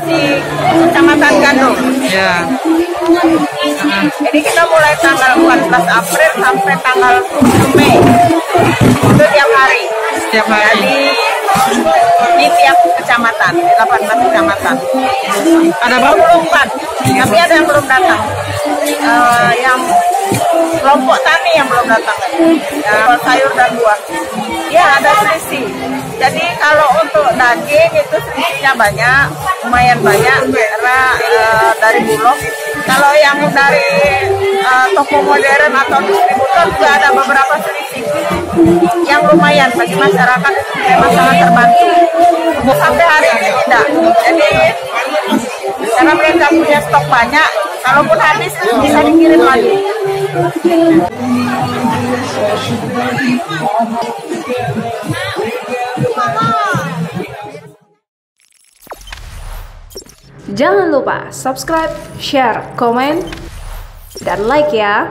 di Kecamatan Gandung. Ya. Jadi kita mulai tanggal 14 April sampai tanggal 7 Mei. Itu tiap hari. Setiap hari. Jadi di tiap kecamatan, di 18 kecamatan. Ada berapa? 24, tapi ada yang belum datang. Yang kelompok tani yang belum datang. Jual sayur dan buah. Ya, ada selisih. Jadi kalau untuk daging itu selisihnya banyak, lumayan banyak karena dari Bulog. Kalau yang dari toko modern atau distributor juga ada beberapa selisih yang lumayan bagi masyarakat, memang sangat terbantu. Sampai hari ini tidak. Jadi karena mereka punya stok banyak, kalaupun habis bisa dikirim lagi. Jangan lupa subscribe, share, komen, dan like ya.